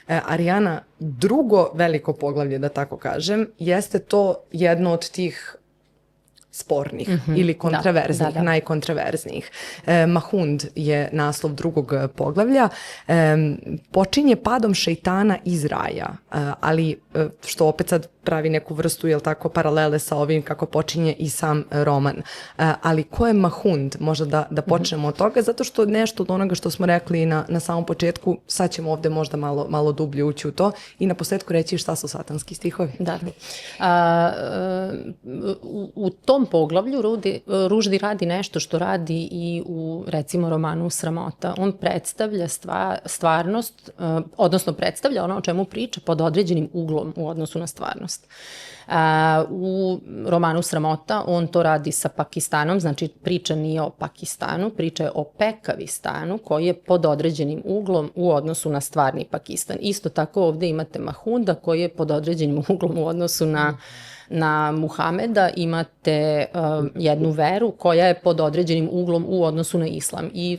Arijana, drugo veliko poglavlje, da tako kažem, jeste to jedno od tih spornih ili kontraverznih, najkontraverznijih. Mahund je naslov drugog poglavlja. Počinje padom šejtana iz raja, ali što opet sad pravi neku vrstu, jel tako, paralele sa ovim kako počinje i sam roman. Ali ko je Mahund? Možda da počnemo od toga, zato što nešto od onoga što smo rekli na samom početku, sad ćemo ovde možda malo dublje ući u to i na posledku reći šta su satanski stihovi. Da. U tom poglavlju Ruždi radi nešto što radi i u, recimo, romanu Sramota. On predstavlja stvarnost, odnosno predstavlja ono o čemu priča pod određenim uglom u odnosu na stvarnost. U romanu Sramota on to radi sa Pakistanom, znači priča nije o Pakistanu, priča je o Pekavistanu koji je pod određenim uglom u odnosu na stvarni Pakistan. Isto tako ovde imate Mahunda koji je pod određenim uglom u odnosu na Muhameda, imate jednu veru koja je pod određenim uglom u odnosu na islam. I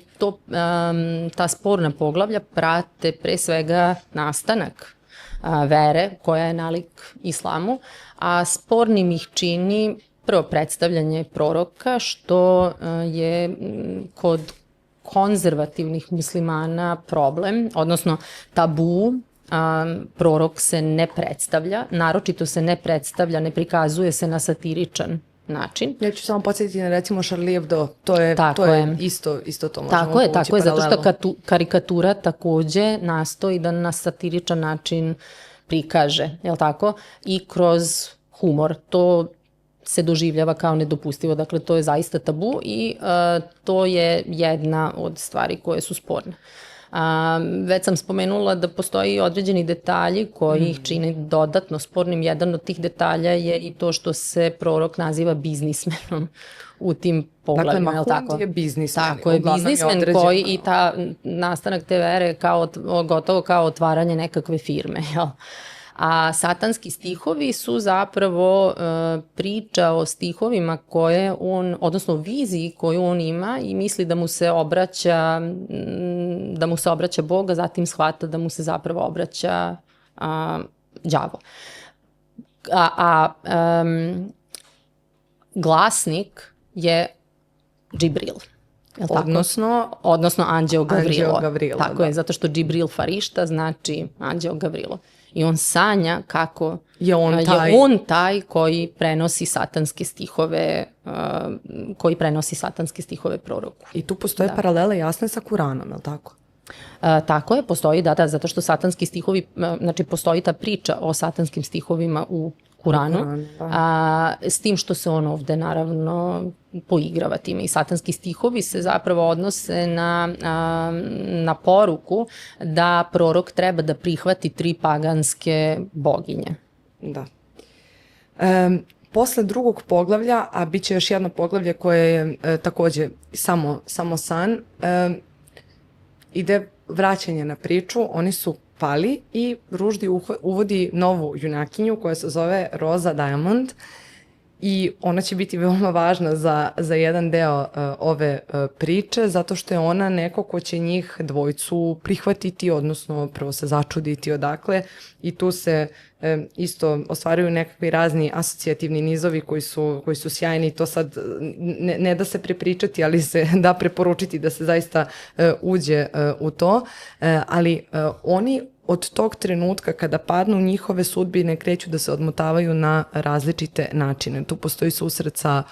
ta sporna poglavlja prate pre svega nastanak vere koja je nalik islamu, a spornim ih čini prvo predstavljanje proroka, što je kod konzervativnih muslimana problem, odnosno tabu. Prorok se ne predstavlja, naročito se ne predstavlja, ne prikazuje se na satiričan način. Ja ću samo podsjetiti na recimo Charlie Hebdo, to je isto to možemo tako je, zato što karikatura takođe nastoji da na satiričan način prikaže, je li tako? I kroz humor. To se doživljava kao nedopustivo, dakle to je zaista tabu i to je jedna od stvari koje su sporne. Već sam spomenula da postoji određeni detalji koji ih čine dodatno spornim. Jedan od tih detalja je i to što se prorok naziva biznismenom u tim poglavljima. Dakle, Mahund je biznismen. Tako je, biznismen koji i nastanak te vere gotovo kao otvaranje nekakve firme, jel? A satanski stihovi su zapravo priča o stihovima koje on, odnosno viziji koju on ima i misli da mu se obraća Bog, a zatim shvata da mu se zapravo obraća đavo. Glasnik je Džibril. Odnosno Anđeo Gavrilo. Tako je, zato što Džibril Farišta znači Anđeo Gavrilo. I on sanja kako je on taj koji prenosi satanske stihove proroku. I tu postoje paralele jasne sa Kuranom, je li tako? Tako je, postoji, da, zato što satanski stihovi, znači postoji ta priča o satanskim stihovima u Kuranu, s tim što se on ovde naravno poigrava time. I satanski stihovi se zapravo odnose na poruku da prorok treba da prihvati 3 paganske boginje. Da. Posle drugog poglavlja, a bit će još jedno poglavlje koje je takođe samo san, ide vraćanje na priču, oni su pali i Ruždi uvodi novu junakinju koja se zove Rosa Diamond i ona će biti veoma važna za jedan deo ove priče zato što je ona neko ko će njih dvojicu prihvatiti, odnosno prvo se začuditi odakle i tu se isto ostvaruju nekakvi razni asocijativni nizovi koji su sjajni. To sad ne da se prepričati, ali se da preporučiti da se zaista uđe u to, ali oni od tog trenutka kada padnu njihove sudbine kreću da se odmotavaju na različite načine. Tu postoji susret sa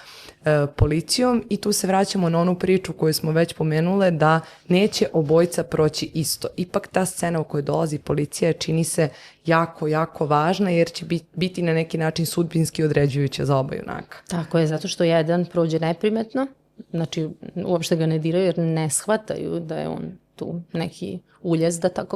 policijom i tu se vraćamo na onu priču koju smo već pomenule da neće obojica proći isto. Ipak ta scena u kojoj dolazi policija čini se jako, jako važna jer će biti na neki način sudbinski određujuća za oba junaka. Tako je, zato što jedan prođe neprimetno, znači uopšte ga ne diraju jer ne shvataju da je on tu neki uljez, da tako